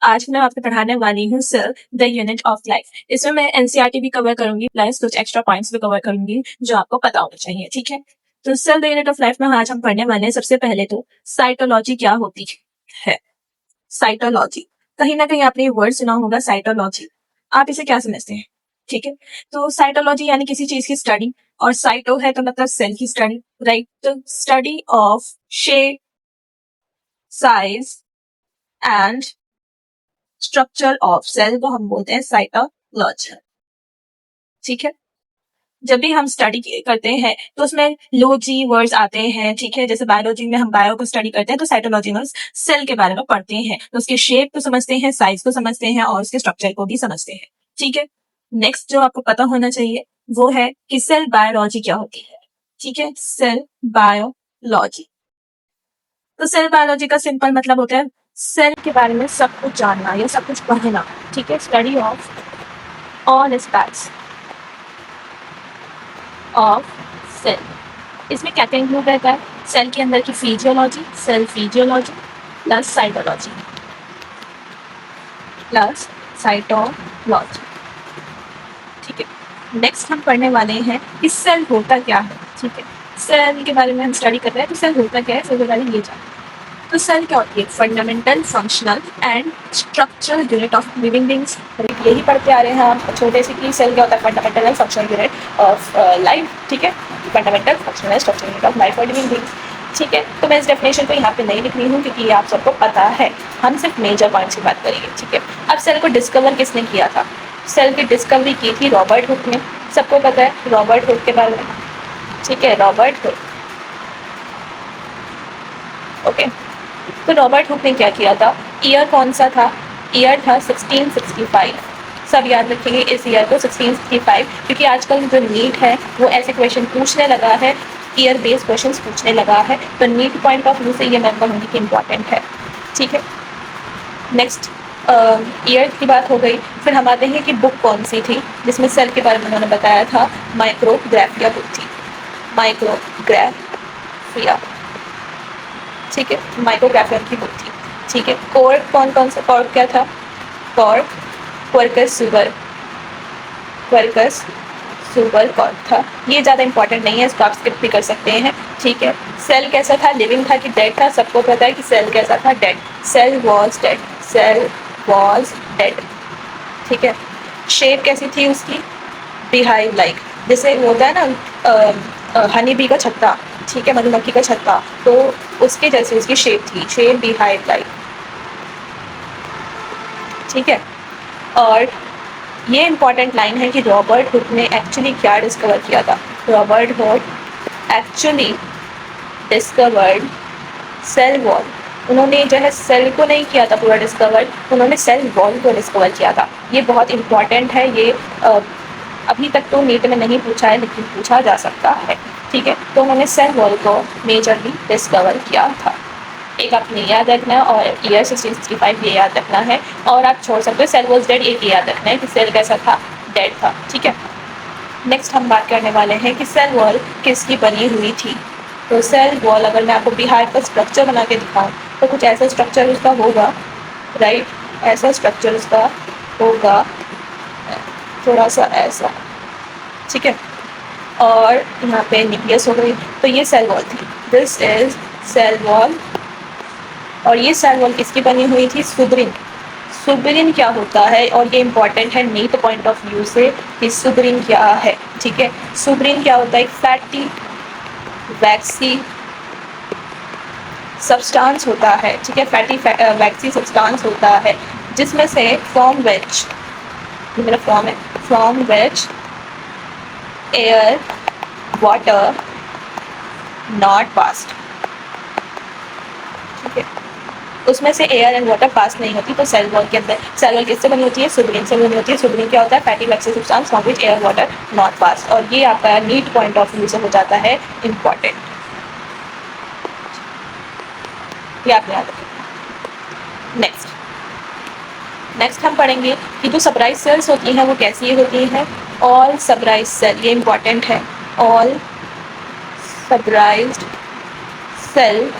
आज मैं आपको पढ़ाने वाली हूँ cell the unit of life. इसमें मैं एनसीईआरटी भी कवर करूंगी प्लस कुछ एक्स्ट्रा पॉइंट्स भी कवर करूंगी जो आपको पता होना चाहिए, ठीक है। तो cell the unit of life में आज हम पढ़ने वाले हैं सबसे पहले तो साइटोलॉजी क्या होती है। साइटोलॉजी, कहीं ना कहीं आपने ये वर्ड सुना होगा साइटोलॉजी। आप इसे क्या समझते हैं, ठीक है। तो साइटोलॉजी यानी किसी चीज की स्टडी, और साइटो है तो मतलब सेल की स्टडी, राइट। तो study of shape, size and structure of cell को हम बोलते हैं साइटोलॉजी, ठीक है। जब भी हम स्टडी करते हैं तो उसमें लॉजी वर्ड्स आते हैं, ठीक है। जैसे बायोलॉजी में हम बायो को स्टडी करते हैं तो साइटोलॉजी में सेल के बारे में पढ़ते हैं, तो उसके शेप को समझते हैं, साइज को समझते हैं और उसके स्ट्रक्चर को भी समझते हैं, ठीक है। नेक्स्ट जो आपको पता होना चाहिए वो है कि सेल बायोलॉजी क्या होती है, ठीक है। सेल बायोलॉजी, तो सेल बायोलॉजी का सिंपल मतलब होता है सेल के बारे में सब कुछ जानना या सब कुछ पढ़ना, ठीक है। Study of all aspects of cell. इसमें क्या क्या इंक्लूड रहता है, सेल के अंदर की physiology, cell physiology plus cytology plus cytology, ठीक है। नेक्स्ट हम पढ़ने वाले हैं कि सेल होता क्या है, ठीक है। सेल के बारे में हम स्टडी कर रहे हैं तो सेल होता क्या है, सेल के बारे में ये जानना। तो सेल क्या होती है, fundamental functional and structural unit of living beings. यही पढ़ते आ रहे हैं हम छोटे से कि सेल क्या होता है, fundamental and functional unit of life, ठीक है। Fundamental functional and structural unit of life और लिविंग बीइंग्स, ठीक है। तो मैं इस डेफिनेशन को यहाँ पे नहीं लिख रही हूँ क्योंकि ये आप सबको पता है, हम सिर्फ मेजर पॉइंट्स की बात करेंगे, ठीक है। अब सेल को डिस्कवर किसने किया था, सेल की डिस्कवरी की थी रॉबर्ट हुक ने, सबको पता है रॉबर्ट हुक के बारे में, ठीक है। Robert Hooke, okay. तो रॉबर्ट हुक ने क्या किया था, ईयर कौन सा था, ईयर था 1665। सब याद रखेंगे इस ईयर को 1665, क्योंकि आजकल जो नीट है वो ऐसे क्वेश्चन पूछने लगा है, ईयर बेस्ड क्वेश्चन पूछने लगा है, तो नीट पॉइंट ऑफ व्यू से ये मैं कहूँगी कि इम्पॉर्टेंट है, ठीक है। नेक्स्ट ईयर की बात हो गई, फिर हम आते हैं कि बुक कौन सी थी जिसमें सेल के बारे में उन्होंने बताया था, माइक्रोग्राफिया बुक थी, माइक्रोग्राफिया, ठीक है। माइक्रोग्राफिया की बुक थी, ठीक है। कॉर्क कौन सा, कॉर्क क्या था, कॉर्क क्वर्कस सुबर, क्वर्कस सुबर कॉर्क था। ये ज़्यादा इंपॉर्टेंट नहीं है, इसको आप स्किप भी कर सकते हैं, ठीक है। सेल कैसा था, लिविंग था कि डेड था, सबको पता है कि सेल कैसा था, dead. Cell was dead, cell was dead, ठीक है। शेप कैसी थी उसकी, बीहाइव लाइक, जैसे होता है ना हनी बी का छत्ता, ठीक है, मधुमक्खी का छत्ता, तो उसके जैसे उसकी शेप थी, शेप बीहाइव लाइक, ठीक है। और ये इंपॉर्टेंट लाइन है कि रॉबर्ट हुक ने एक्चुअली क्या डिस्कवर किया था, Robert Hooke actually discovered cell wall. उन्होंने जो है सेल को नहीं किया था पूरा डिस्कवर, उन्होंने सेल वॉल को डिस्कवर किया था। ये बहुत इंपॉर्टेंट है, ये अभी तक तो नीट में नहीं पूछा है लेकिन पूछा जा सकता है, ठीक है। तो उन्होंने सेल वॉल को मेजरली डिस्कवर किया था। एक आपने याद रखना है और ईयर 1665 ये याद रखना है, और आप छोड़ सकते हो सेल वॉज डेड, एक याद रखना है कि सेल कैसा था, डेड था, ठीक है। नेक्स्ट हम बात करने वाले हैं कि सेल वॉल किसकी बनी हुई थी। तो सेल वॉल अगर मैं आपको बिहार का स्ट्रक्चर बना के दिखाऊँ तो कुछ ऐसा स्ट्रक्चर उसका होगा, राइट, ऐसा स्ट्रक्चर उसका होगा, थोड़ा सा ऐसा, ठीक है। और यहाँ पे न्यूक्लियस हो गई, तो ये सेल वॉल थी, दिस इज सेल वॉल। और ये सेल वॉल किसकी बनी हुई थी, सुब्रिन। सुब्रिन क्या होता है, और ये इंपॉर्टेंट है नीट पॉइंट ऑफ व्यू से कि सुब्रिन क्या है, ठीक है। सुब्रिन क्या होता है, एक फैटी वैक्सी सब्सटेंस होता है, ठीक है, फैटी वैक्सी सब्सटेंस होता है, जिसमें से फ्रॉम विच, ये मेरा फॉर्म है, from which air water not passed, ठीक है। उसमें से एयर एंड वाटर पास नहीं होती, तो सेल वॉल के अंदर, सेल वॉल किससे बनी होती है, सुब्रिन से बनी होती है। सुब्रिन क्या होता है, fatty vaccine substance from which air water not pass, और ये आपका नीट पॉइंट ऑफ व्यू से हो जाता है इम्पॉर्टेंट, ये आप याद रखें। नेक्स्ट हम पढ़ेंगे कि जो सबराइज सेल्स होती हैं वो कैसी होती हैं। ऑल सबराइज सेल, ये इंपॉर्टेंट है, all suberised cell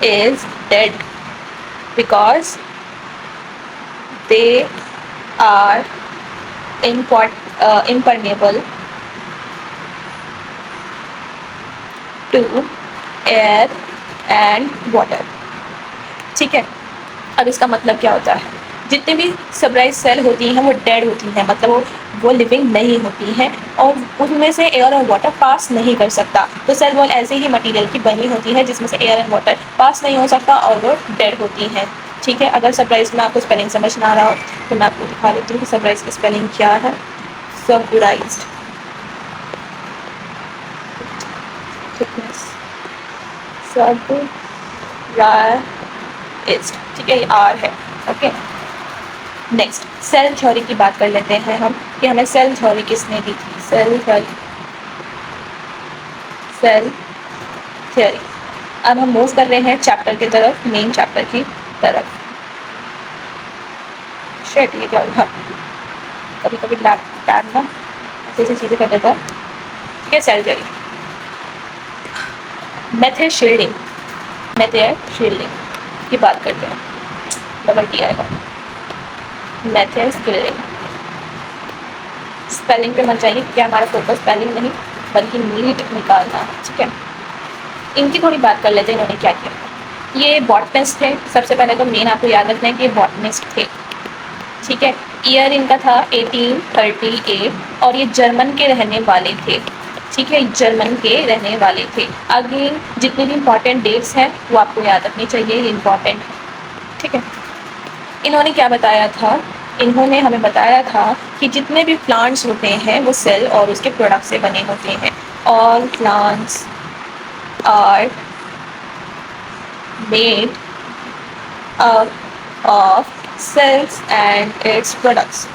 is dead because they are impermeable to air and water। ठीक है, अब इसका मतलब क्या होता है, जितने भी सबराइज सेल होती हैं वो डेड होती हैं, मतलब वो लिविंग नहीं होती हैं और उनमें से एयर और वाटर पास नहीं कर सकता। तो सेल वॉल ऐसे ही मटेरियल की बनी होती है जिसमें से एयर एंड वाटर पास नहीं हो सकता और वो डेड होती हैं। ठीक है, अगर सरप्राइज में आपको स्पेलिंग समझ ना आ रहा हो तो मैं आपको दिखा देती हूँ कि सरप्राइज की स्पेलिंग क्या है। सबराइज्ड, ठीक है, ये आर है। ओके, नेक्स्ट सेल थ्योरी की बात कर लेते हैं हम कि हमें सेल थ्योरी किसने दी थी। Cell theory. अब हम मूव कर रहे हैं चैप्टर की तरफ, मेन चैप्टर की तरफ। शिट, ये क्या हुआ, कभी कभी लैपटॉप ना ऐसी चीज़ें कर देता है। ठीक है, सेल थ्योरी। मेथड शील्डिंग की बात करते हैं, डबल टी आएगा। मेथड शील्डिंग, स्पेलिंग पे मत जाइए क्या, हमारा फोकस स्पेलिंग नहीं बल्कि नीट निकालना। ठीक है, इनकी थोड़ी बात कर लेते हैं इन्होंने क्या किया। ये बॉटनिस्ट थे, सबसे पहले तो मेन आपको याद रखना है कि ये बॉटनिस्ट थे। ठीक है, ईयर इनका था 1838 और ये जर्मन के रहने वाले थे। ठीक है, जर्मन के रहने वाले थे। अगेन जितने भी इंपॉर्टेंट डेट्स हैं वो आपको याद रखनी चाहिए, ये इंपॉर्टेंट है। ठीक है, इन्होंने क्या बताया था, इन्होंने हमें बताया था कि जितने भी प्लांट्स होते हैं वो सेल और उसके प्रोडक्ट से बने होते हैं। All plants are made up of cells and its products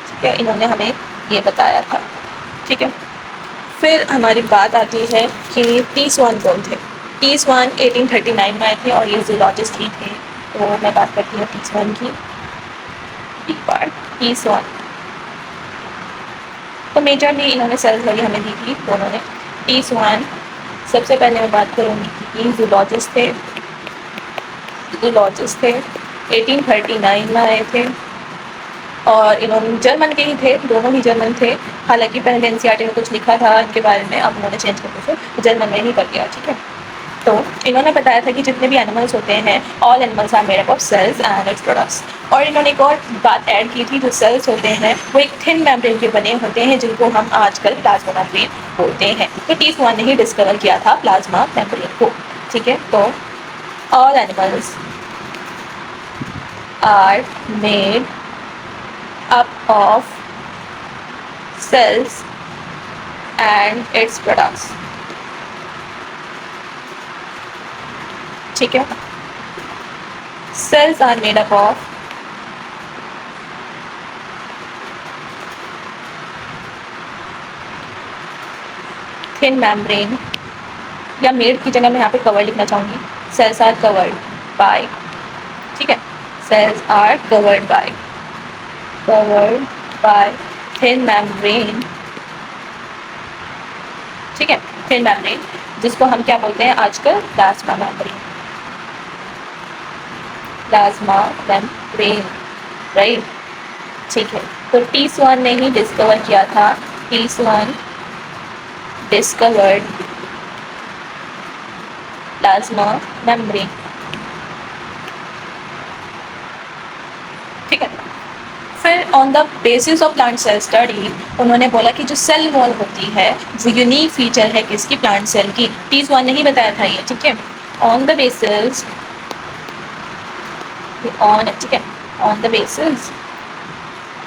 ठीक है, इन्होंने हमें ये बताया था। ठीक है, फिर हमारी बात आती है कि टी स्वान कौन थे। टी स्वान 1839 में आए थे और ये जूलॉजिस्ट ही थे। तो मैं बात करती हूँ टी स्वान की। टी स्वान तो मेजरली इन्होंने सेल थ्योरी हमें दी थी। तो उन्होंने टी स्वान, सबसे पहले मैं बात करूँगी कि जूलॉजिस्ट थे। 1839 में आए थे और इन्होंने जर्मन के ही थे, दोनों ही जर्मन थे। हालांकि पहले एनसीईआरटी में कुछ लिखा था इनके बारे में, अब उन्होंने चेंज करके फिर जर्मन में ही कर दिया। ठीक है, तो इन्होंने बताया था कि जितने भी एनिमल्स होते हैं, all animals are made up of cells and its products. और इन्होंने एक और बात ऐड की थी, जो सेल्स होते हैं वो एक थिन मेम्ब्रेन के बने होते हैं जिनको हम आजकल प्लाज्मा मेम्ब्रेन बोलते हैं। तो टी स्वान ने ही डिस्कवर किया था प्लाज्मा मेम्ब्रेन को। ठीक है, तो all animals are made up of cells and its products। ठीक है, cells are made up of thin membrane, या मेड की जगह मैं यहाँ पे कवर लिखना चाहूँगी। cells are covered by, ठीक है, cells are covered by thin membrane। ठीक है, थिन मेम्ब्रेन, जिसको हम क्या बोलते हैं आजकल, प्लाज्मा मेम्ब्रेन। राइट। ठीक है, तो टी स्वान ने ही डिस्कवर किया था। T Schwann discovered plasma membrane. ठीक है, फिर on the basis of plant cell study उन्होंने बोला कि जो सेल वॉल होती है वो यूनिक फीचर है किसकी, प्लांट सेल की। टी स्वान ने ही बताया था ये। ठीक है, on the basis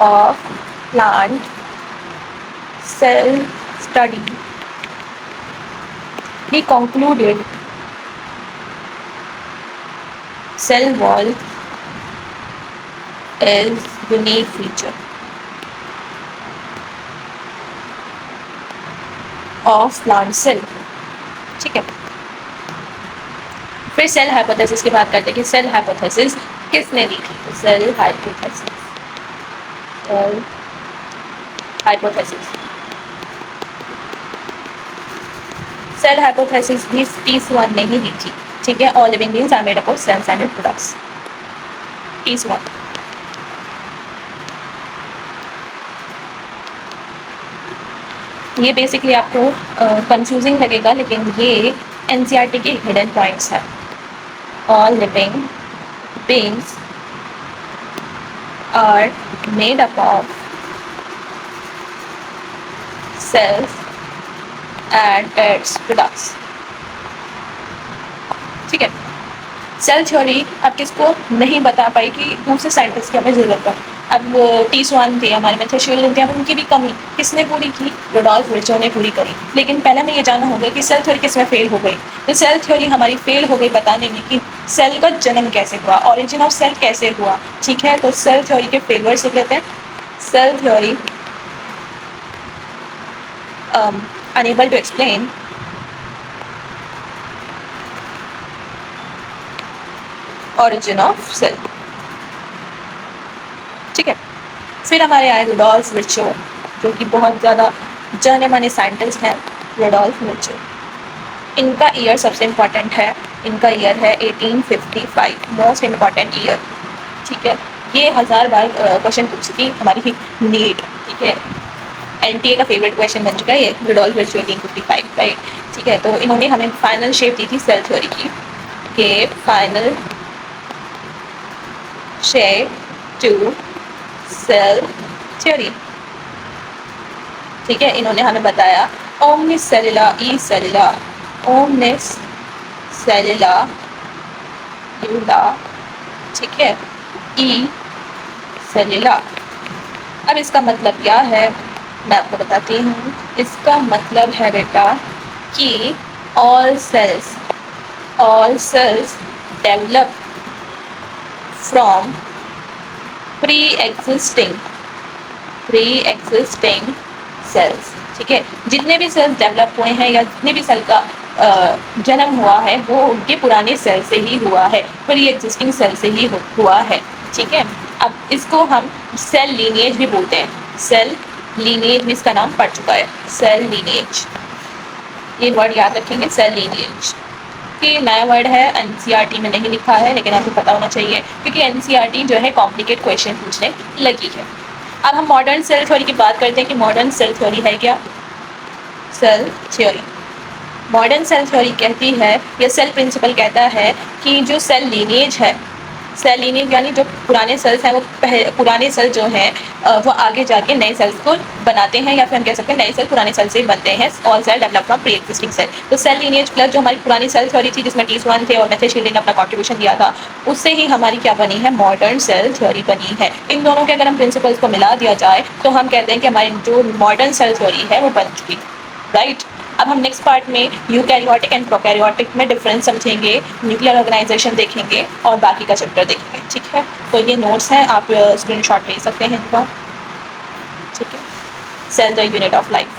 of plant cell study he concluded cell wall is unique feature of plant cell। ठीक है, फिर सेल हाइपोथेसिस की बात करते हैं कि सेल हाइपोथेसिस किसने दी थी। सेल हाइपोथेसिस भी टी स्वान ने ही दी थी। ठीक है, all living beings are made up of cells and products. Is one. ये बेसिकली आपको कंफ्यूजिंग लगेगा, लेकिन ये एनसीईआरटी के हिडन पॉइंट्स हैं। All living beings are made up of cells and its products। ठीक है, सेल थ्योरी अब किसको नहीं बता पाई कि दूसरे साइंटिस्ट की हमें ज़रूरत है। अब टी स्वान थे हमारे में, थे शिवलिंग थे, अब उनकी भी कमी किसने पूरी की? रुडोल्फ विर्चो ने पूरी करी। लेकिन पहले हमें ये जानना होगा कि सेल थ्योरी किस में फेल हो गई। तो सेल थ्योरी हमारी फेल हो गई बताने में कि सेल का जन्म कैसे हुआ, ऑरिजिन ऑफ सेल कैसे हुआ। ठीक है, तो सेल थ्योरी के फेलियर से कहते हैं cell theory unable to explain origin of cell। ठीक है, फिर हमारे आए रुडोल्फ विर्चो, जो कि बहुत ज़्यादा जाने माने साइंटिस्ट हैं। रुडोल्फ विर्चो, इनका ईयर सबसे इम्पॉर्टेंट है। इनका ईयर है 1855, मोस्ट इम्पॉर्टेंट ईयर। ठीक है, ये 1000 बार क्वेश्चन पूछ चुकी हमारी नीट। ठीक है, एनटीए का फेवरेट क्वेश्चन बन चुका है ये, रुडोल्फ विर्चो 1855, राइट। ठीक है, तो इन्होंने हमें फाइनल शेप दी थी सेल थ्योरी की, के final shape to cell theory. ठीक है, इन्होंने हमें बताया ओमनिस सेलुला ई सेलुला, ओमनिस सेलुला यूला, ठीक है, ई सेलुला। अब इसका मतलब क्या है मैं आपको बताती हूँ। इसका मतलब है बेटा कि all cells develop from pre existing cells. ठीक है, जितने भी सेल्स डेवलप हुए हैं या जितने भी सेल का जन्म हुआ है वो उनके पुराने सेल से ही हुआ है, प्री एग्जिस्टिंग सेल से ही हुआ है। ठीक है, अब इसको हम सेल लीनिएज भी बोलते हैं। सेल लीनिएज भी इसका नाम पड़ चुका है, सेल लीनिएज। ये वर्ड याद रखेंगे, सेल लीनिएज। कि नया वर्ड है, एनसीईआरटी में नहीं लिखा है, लेकिन आपको पता होना चाहिए क्योंकि एनसीईआरटी जो है कॉम्प्लिकेट क्वेश्चन पूछने लगी है। अब हम मॉडर्न सेल थ्योरी की बात करते हैं कि मॉडर्न सेल थ्योरी है क्या। Cell theory, modern cell theory कहती है या सेल प्रिंसिपल कहता है कि जो सेल लीनिएज है, सेल लीनिएज यानी जो पुराने सेल्स हैं वो पुराने सेल जो हैं वो आगे जाके नए सेल्स को बनाते हैं, या फिर हम कह सकते हैं नए सेल पुराने सेल से बनते हैं। All cell develop from pre existing cell. तो सेल लीनिएज प्लस जो हमारी पुरानी सेल थ्योरी थी जिसमें टी स्वान थे और मैथ्यू शिल्डिंग ने अपना कॉन्ट्रीब्यूशन दिया था, उससे ही हमारी क्या बनी है, मॉडर्न सेल थ्योरी बनी है। इन दोनों के अगर हम प्रिंसिपल्स को मिला दिया जाए तो हम कहते हैं कि हमारी जो मॉडर्न सेल थ्योरी है वो बन चुकी, राइट। अब हम नेक्स्ट पार्ट में यूकैरियोटिक एंड प्रोकैरियोटिक में डिफरेंस समझेंगे, न्यूक्लियर ऑर्गेनाइजेशन देखेंगे और बाकी का चैप्टर देखेंगे। ठीक है, तो ये नोट्स हैं, आप स्क्रीनशॉट ले सकते हैं इनका। ठीक है, cell the unit of life.